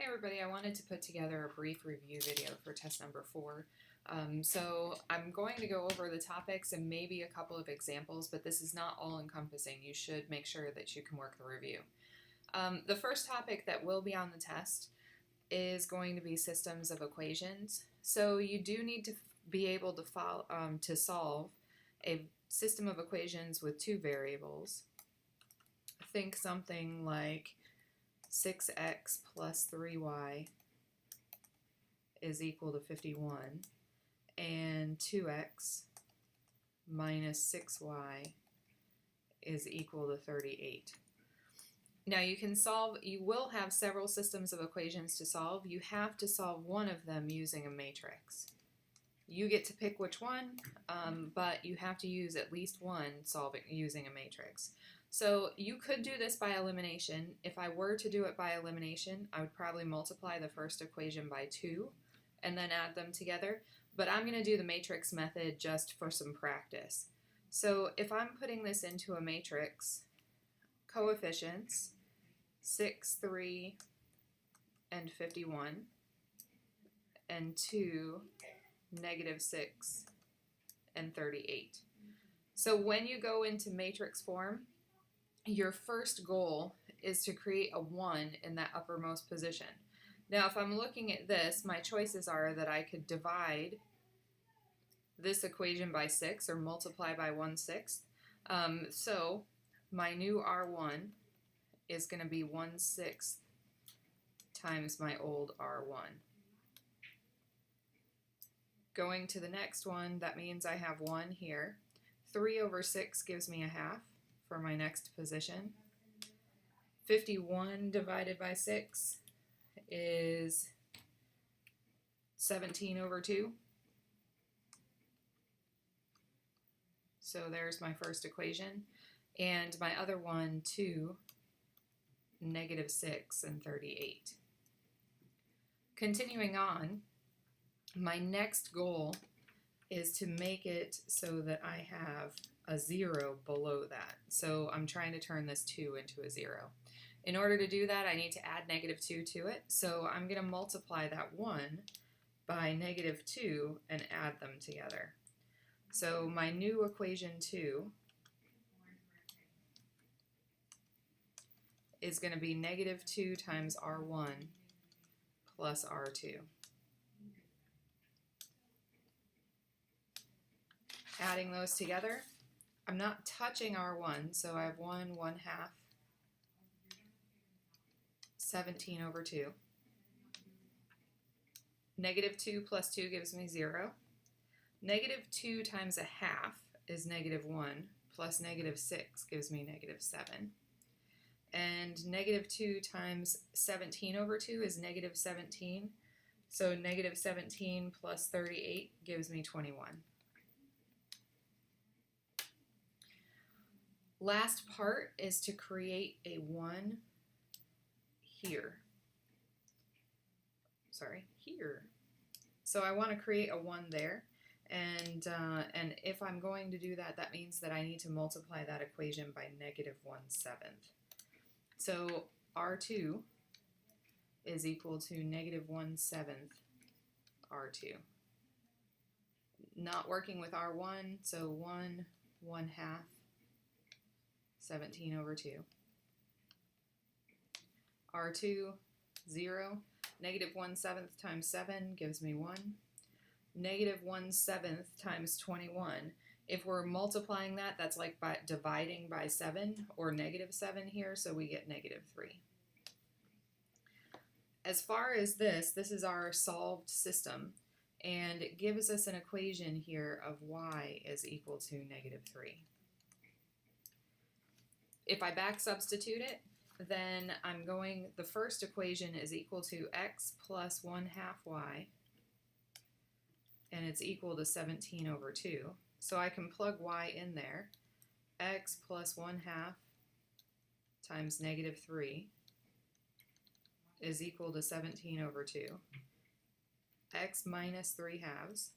Hey everybody, I wanted to put together a brief review video for test number 4. So I'm going to go over the topics and maybe a couple of examples, but this is not all encompassing. You should make sure that you can work the review. The first topic that will be on the test is going to be systems of equations. So you do need to be able to solve a system of equations with two variables. Think something like 6x plus 3y is equal to 51 and 2x minus 6y is equal to 38. Now you will have several systems of equations to solve. You have to solve one of them using a matrix. You get to pick which one, but you have to use at least one using a matrix. So you could do this by elimination. If I were to do it by elimination, I would probably multiply the first equation by 2 and then add them together. But I'm going to do the matrix method just for some practice. So if I'm putting this into a matrix, coefficients 6, 3, and 51, and 2, negative 6, and 38. So when you go into matrix form, your first goal is to create a 1 in that uppermost position. Now if I'm looking at this, my choices are that I could divide this equation by 6 or multiply by 1/6. So my new R1 is going to be 1/6 times my old R1. Going to the next one, that means I have 1 here. 3 over 6 gives me a half for my next position. 51 divided by 6 is 17 over 2. So there's my first equation. And my other one, 2, negative 6, and 38. Continuing on, my next goal is to make it so that I have a 0 below that. So I'm trying to turn this 2 into a 0. In order to do that, I need to add negative 2 to it. So I'm going to multiply that 1 by negative 2 and add them together. So my new equation 2 is going to be negative 2 times R1 plus R2. Adding those together, I'm not touching R1, so I have 1/1/2, 17 over 2. Negative 2 plus 2 gives me 0. Negative 2 times a half is negative 1, plus negative 6 gives me negative 7. And negative 2 times 17 over 2 is negative 17. So negative 17 plus 38 gives me 21. Last part is to create a 1 here. Here. So I want to create a 1 there. And if I'm going to do that, that means that I need to multiply that equation by negative 1/7. So R2 is equal to negative 1/7 R2. Not working with R1, so 1/1/2, 17 over 2. R2, 0. Negative 1/7 times 7 gives me 1. Negative 1/7 times 21. If we're multiplying that, that's like dividing by 7 or negative 7 here, so we get negative 3. As far as this is our solved system, and it gives us an equation here of y is equal to negative 3. If I back substitute it, then the first equation is equal to x plus 1/2 y, and it's equal to 17 over 2. So I can plug y in there. X plus 1/2 times negative 3 is equal to 17 over 2. X minus 3/2.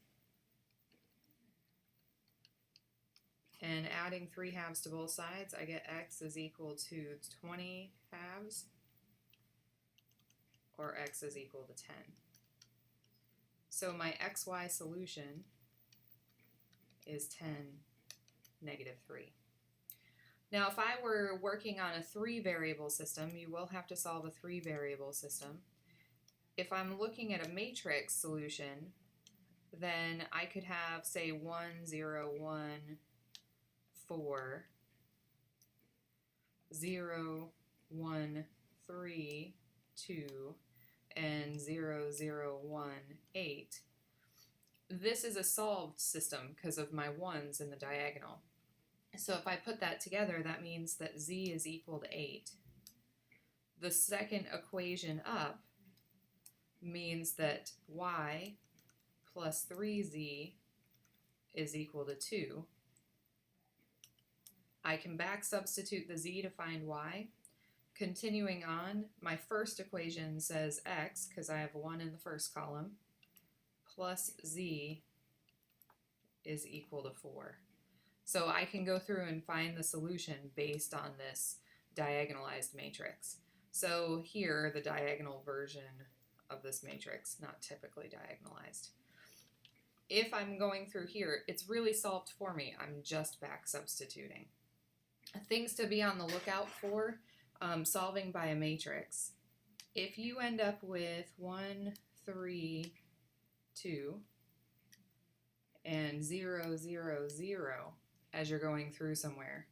And adding 3/2 to both sides, I get x is equal to 20/2 or x is equal to 10. So my xy solution is 10, negative 3. Now if I were working on a 3-variable system, you will have to solve a 3-variable system. If I'm looking at a matrix solution, then I could have, say, 1, 0, 1, 4, 0, 1, 3, 2, and 0, 0, 1, 8. This is a solved system because of my 1's in the diagonal. So if I put that together, that means that z is equal to 8. The second equation up means that y plus 3z is equal to 2. I can back substitute the z to find y. Continuing on, my first equation says x, because I have 1 in the first column, plus z is equal to 4. So I can go through and find the solution based on this diagonalized matrix. So here, the diagonal version of this matrix, not typically diagonalized. If I'm going through here, it's really solved for me. I'm just back substituting. Things to be on the lookout for, solving by a matrix. If you end up with 1, 3, 2, and 0, 0, 0 as you're going through somewhere,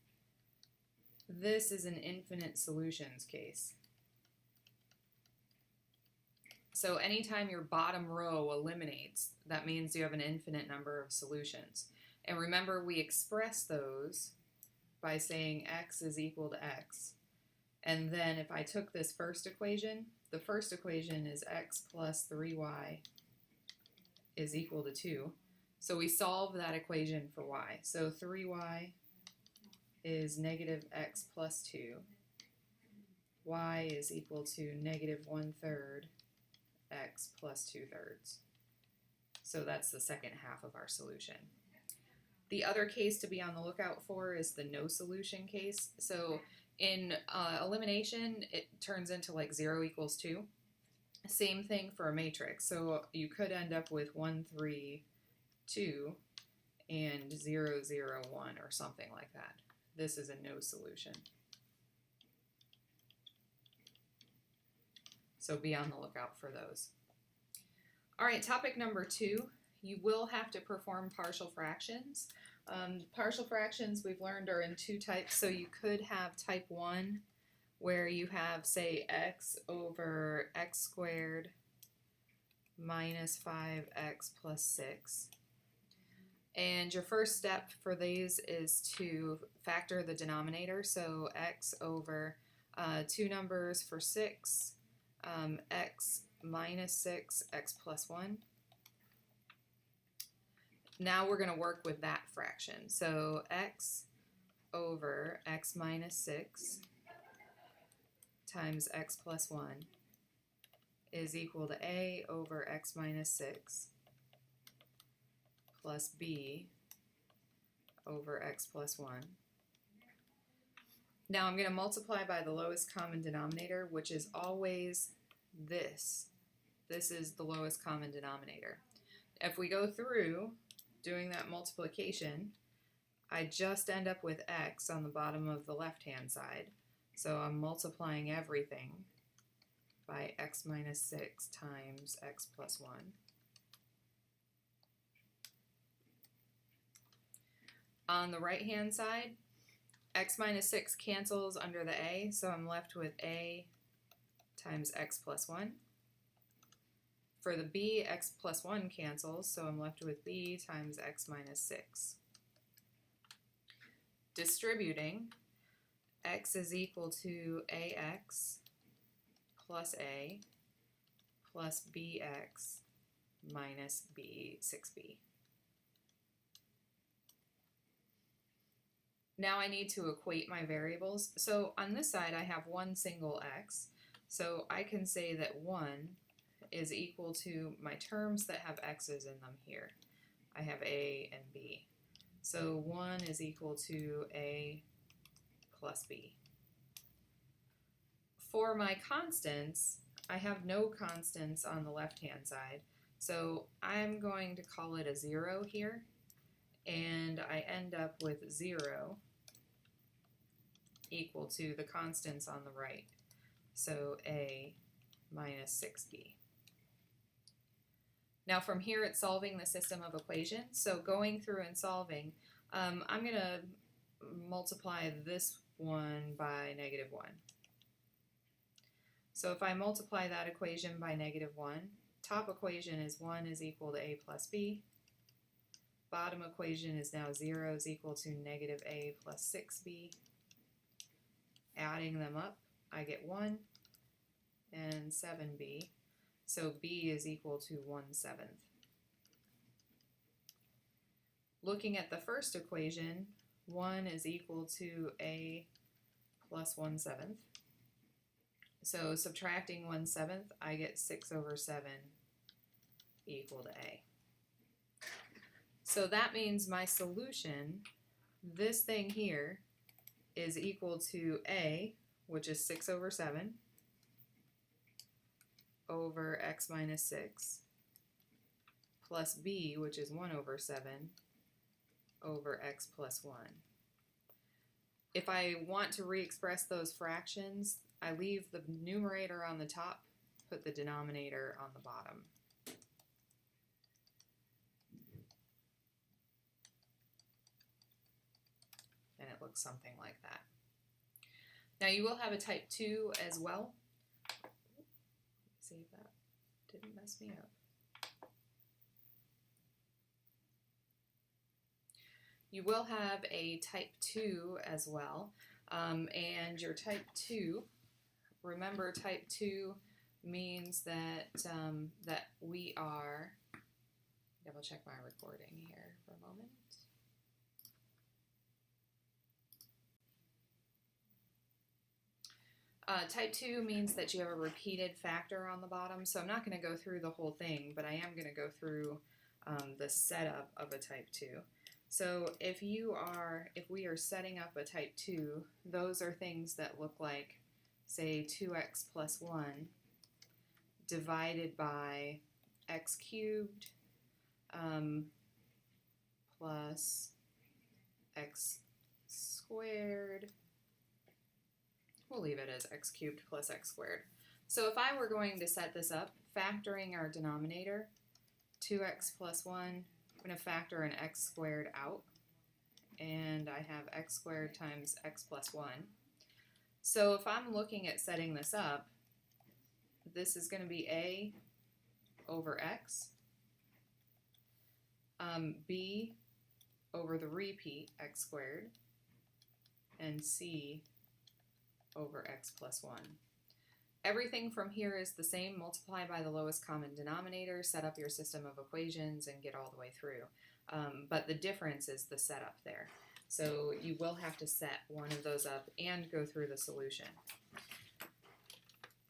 this is an infinite solutions case. So anytime your bottom row eliminates, that means you have an infinite number of solutions. And remember, we express those by saying x is equal to x. And then if I took this first equation, the first equation is x plus 3y is equal to 2. So we solve that equation for y. So 3y is negative x plus 2. Y is equal to negative 1/3 x plus 2/3. So that's the second half of our solution. The other case to be on the lookout for is the no solution case. So in elimination, it turns into like 0 equals 2. Same thing for a matrix. So you could end up with 1, 3, 2, and 0, 0, 1, or something like that. This is a no solution. So be on the lookout for those. All right, topic number 2, you will have to perform partial fractions. Partial fractions we've learned are in 2 types, so you could have type 1 where you have, say, x over x squared minus 5x plus 6. And your first step for these is to factor the denominator, so x over 2 numbers for 6, x minus 6, x plus 1. Now we're going to work with that fraction. So x over x minus 6 times x plus 1 is equal to a over x minus 6 plus b over x plus 1. Now I'm going to multiply by the lowest common denominator, which is always this. This is the lowest common denominator. If we go through doing that multiplication, I just end up with x on the bottom of the left-hand side. So I'm multiplying everything by x minus 6 times x plus 1. On the right-hand side, x minus 6 cancels under the a, so I'm left with a times x plus 1. For the b, x plus 1 cancels, so I'm left with b times x minus 6. Distributing, x is equal to ax plus a plus bx minus b6b. Now I need to equate my variables. So on this side I have one single x, so I can say that 1 is equal to my terms that have x's in them here. I have a and b. So 1 is equal to a plus b. For my constants, I have no constants on the left-hand side, so I'm going to call it a 0 here, and I end up with 0 equal to the constants on the right, so a minus 6b. Now from here it's solving the system of equations, so going through and solving, I'm going to multiply this one by -1. So if I multiply that equation by -1, top equation is 1 is equal to a plus b. Bottom equation is now 0 is equal to -a plus 6b. Adding them up, I get 1 and 7b. So b is equal to 1/7. Looking at the first equation, 1 is equal to a plus 1/7. So subtracting 1/7, I get 6/7 equal to a. So that means my solution, this thing here, is equal to a, which is 6/7, over x minus 6, plus b, which is 1/7, over x plus 1. If I want to re-express those fractions, I leave the numerator on the top, put the denominator on the bottom. And it looks something like that. Now you will have a type 2 as well. See if that didn't mess me up. You will have a type 2 as well, and your type 2, remember type 2 means that that we are, double check my recording here for a moment. Type 2 means that you have a repeated factor on the bottom, so I'm not going to go through the whole thing, but I am going to go through the setup of a type 2. So if we are setting up a type 2, those are things that look like, say, 2x plus 1 divided by x cubed plus x squared. We'll leave it as x cubed plus x squared. So if I were going to set this up, factoring our denominator, 2x plus 1, I'm going to factor an x squared out, and I have x squared times x plus 1. So if I'm looking at setting this up, this is going to be a over x, b over the repeat x squared, and c over x plus 1. Everything from here is the same. Multiply by the lowest common denominator, set up your system of equations, and get all the way through. But the difference is the setup there. So you will have to set one of those up and go through the solution.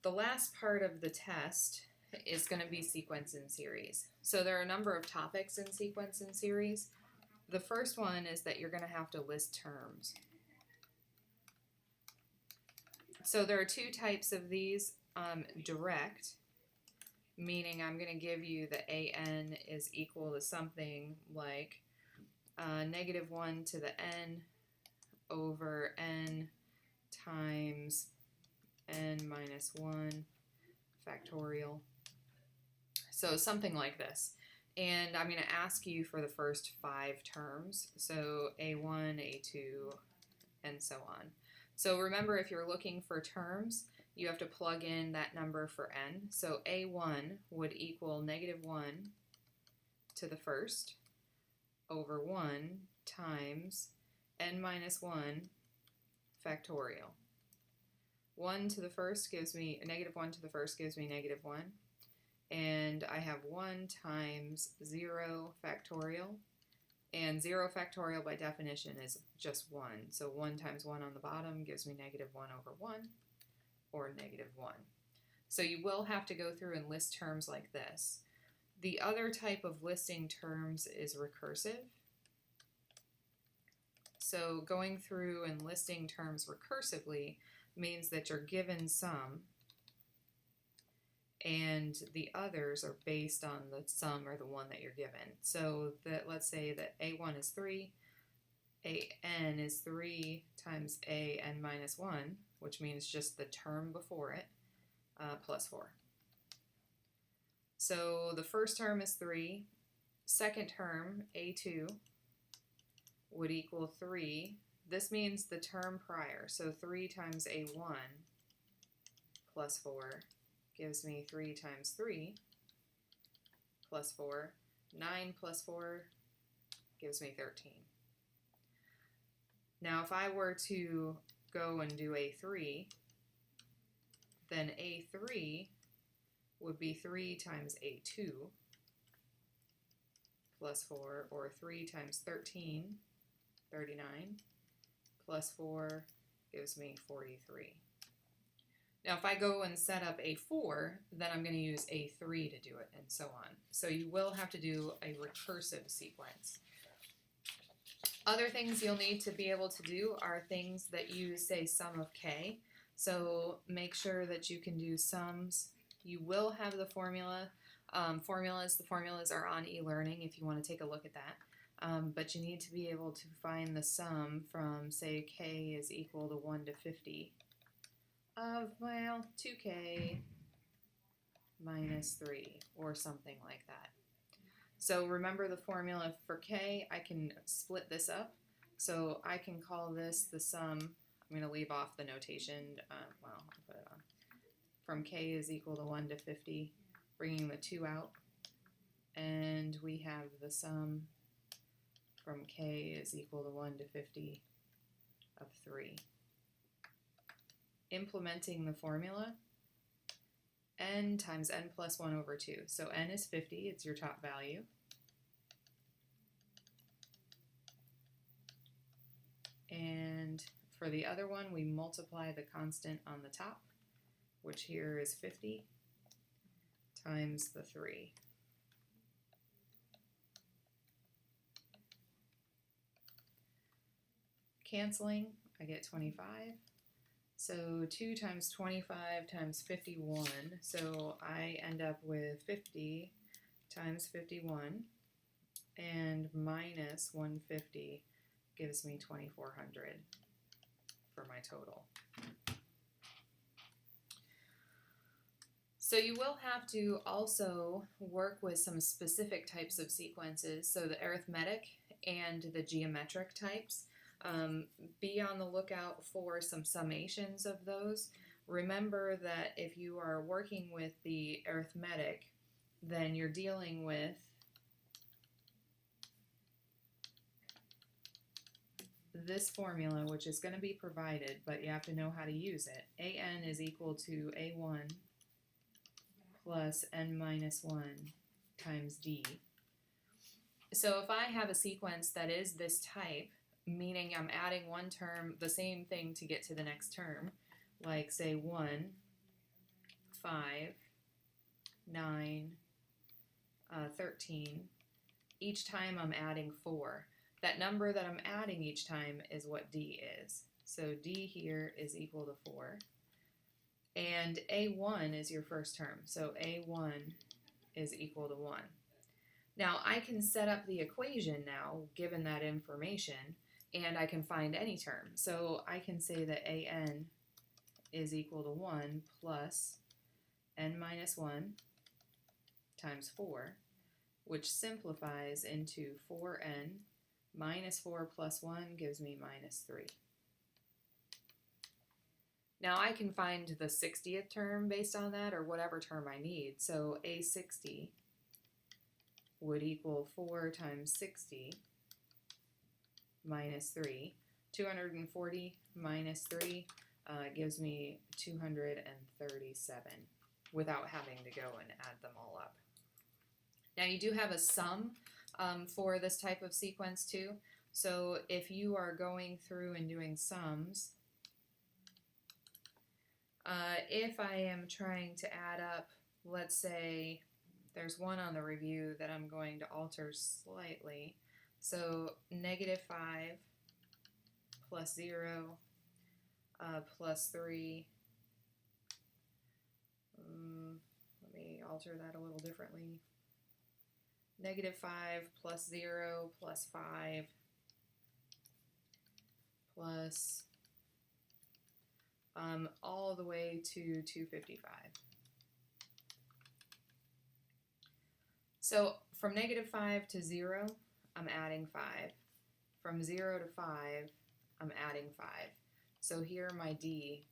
The last part of the test is going to be sequence and series. So there are a number of topics in sequence and series. The first one is that you're going to have to list terms. So there are two types of these. Direct, meaning I'm going to give you the an is equal to something like -1 to the n over n times n minus 1 factorial. So something like this. And I'm going to ask you for the first 5 terms. So a1, a2, and so on. So remember, if you're looking for terms, you have to plug in that number for n. So a1 would equal -1 to the first over 1 times n minus 1 factorial. 1 to the first gives me, -1 to the first gives me -1. And I have 1 times 0 factorial. And 0 factorial by definition is just 1. So 1 times 1 on the bottom gives me -1 over 1, or -1. So you will have to go through and list terms like this. The other type of listing terms is recursive. So going through and listing terms recursively means that you're given some, and the others are based on the sum or the one that you're given. So that, let's say that a1 is 3, an is 3 times an minus 1, which means just the term before it, plus 4. So the first term is 3, second term, a2, would equal 3. This means the term prior, so 3 times a1 plus 4 gives me 3 times 3 plus 4. 9 plus 4 gives me 13. Now if I were to go and do a3, then a3 would be 3 times a2 plus 4, or 3 times 13, 39, plus 4 gives me 43. Now if I go and set up a4, then I'm going to use a3 to do it, and so on. So you will have to do a recursive sequence. Other things you'll need to be able to do are things that use, say, sum of k. So make sure that you can do sums. You will have the formula. The formulas are on e-learning if you want to take a look at that. But you need to be able to find the sum from, say, k is equal to 1 to 50 of, well, 2k minus 3, or something like that. So remember the formula for k. I can split this up. So I can call this the sum. I'm going to leave off the notation. Well, I'll put it on. From k is equal to 1 to 50, bringing the 2 out. And we have the sum from k is equal to 1 to 50 of 3. Implementing the formula, n times n plus 1 over 2. So n is 50, it's your top value. And for the other one, we multiply the constant on the top, which here is 50, times the 3. Canceling, I get 25. So 2 times 25 times 51, so I end up with 50 times 51, and minus 150 gives me 2,400 for my total. So you will have to also work with some specific types of sequences, so the arithmetic and the geometric types. Be on the lookout for some summations of those. Remember that if you are working with the arithmetic, then you're dealing with this formula, which is going to be provided, but you have to know how to use it. an is equal to a1 plus n minus 1 times d. So if I have a sequence that is this type, meaning I'm adding one term, the same thing to get to the next term, like say 1, 5, 9, 13. Each time I'm adding 4. That number that I'm adding each time is what d is. So d here is equal to 4. And a1 is your first term, so a1 is equal to 1. Now I can set up the equation now, given that information, and I can find any term. So I can say that an is equal to 1 plus n minus 1 times 4, which simplifies into 4n minus 4 plus 1 gives me minus 3. Now I can find the 60th term based on that, or whatever term I need. So a60 would equal 4 times 60 minus 3. 240 minus 3 gives me 237 without having to go and add them all up. Now you do have a sum for this type of sequence too. So if you are going through and doing sums, if I am trying to add up, let's say there's one on the review that I'm going to alter slightly. So negative 5 plus 0 plus 3. Let alter that a little differently. Negative 5 plus 0 plus 5 plus all the way to 255. So from negative 5 to 0, I'm adding 5. From 0 to 5, I'm adding 5. So here my D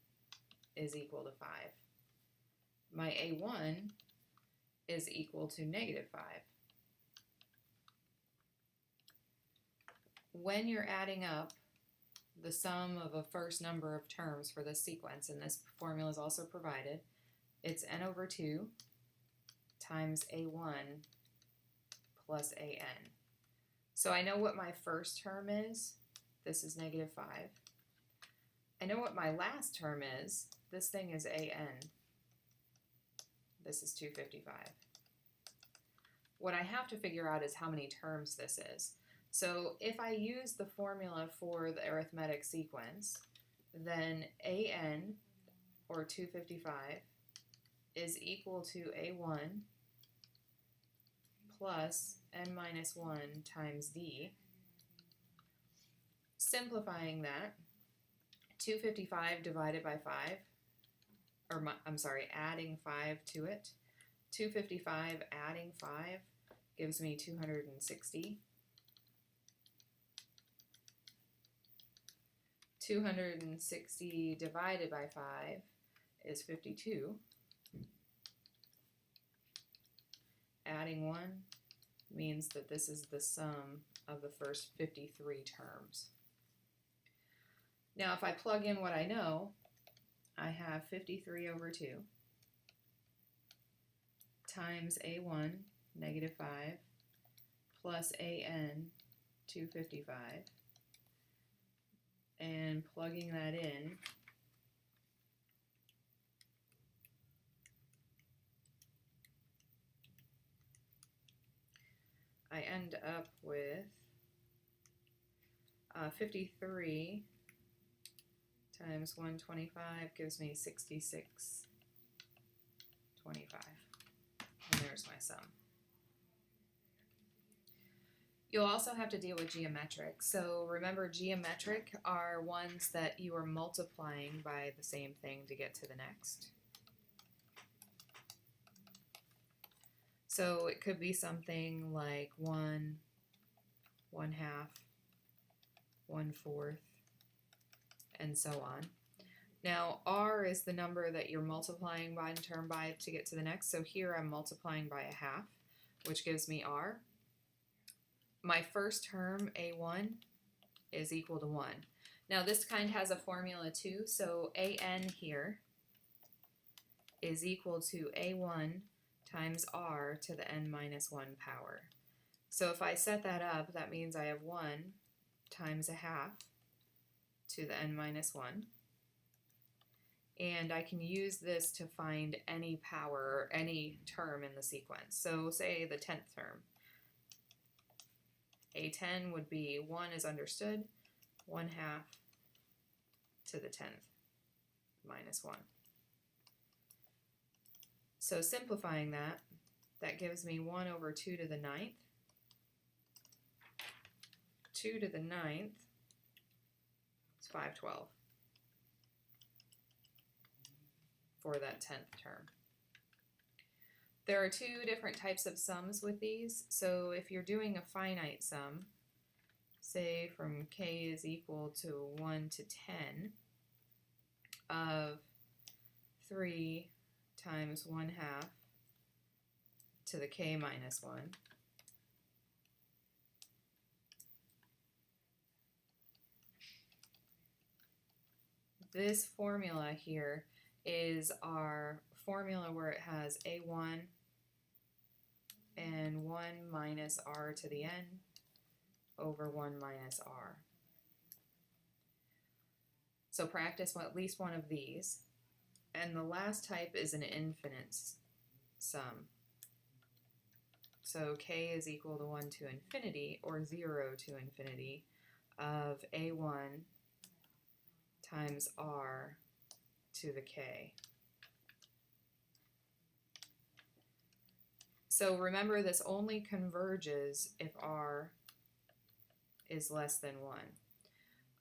is equal to 5. My A1 is equal to negative 5. When you're adding up the sum of a first number of terms for this sequence, and this formula is also provided, it's n over 2 times A1 plus AN. So I know what my first term is. This is negative 5. I know what my last term is. This thing is AN. This is 255. What I have to figure out is how many terms this is. So if I use the formula for the arithmetic sequence, then AN, or 255, is equal to A1 plus n minus 1 times D. Simplifying that, 255 divided by 5, adding 5 to it. 255 adding 5 gives me 260. 260 divided by 5 is 52. Adding 1 means that this is the sum of the first 53 terms. Now if I plug in what I know, I have 53 over 2 times A1, negative 5, plus AN, 255. And plugging that in, I end up with 53 times 125 gives me 6625. And there's my sum. You'll also have to deal with geometric. So remember, geometric are ones that you are multiplying by the same thing to get to the next. So it could be something like 1, 1/2, 1/4, and so on. Now R is the number that you're multiplying one term by to get to the next. So here I'm multiplying by 1/2, which gives me R. My first term, A1, is equal to 1. Now this kind has a formula too, so AN here is equal to A1 times R to the n minus 1 power. So if I set that up, that means I have 1 times 1/2 to the n minus 1. And I can use this to find any power or any term in the sequence. So say the 10th term. A10 would be 1 is understood, 1/2 to the 10th minus 1. So simplifying that, that gives me 1 over 2 to the 9th. 2 to the 9th is 512 for that 10th term. There are two different types of sums with these. So if you're doing a finite sum, say from k is equal to 1 to 10 of 3 times 1/2 to the k minus 1, this formula here is our formula where it has A1 and 1 minus R to the n over 1 minus R. So practice at least one of these. And the last type is an infinite sum. So k is equal to 1 to infinity, or 0 to infinity, of A1 times R to the k. So remember, this only converges if r is less than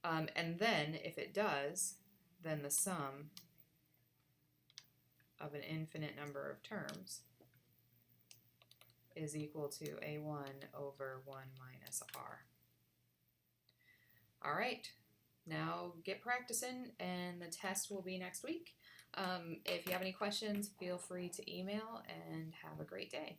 1. And then if it does, then the sum of an infinite number of terms is equal to a1 over 1 minus r. All right, now get practicing, and the test will be next week. If you have any questions, feel free to email, and have a great day.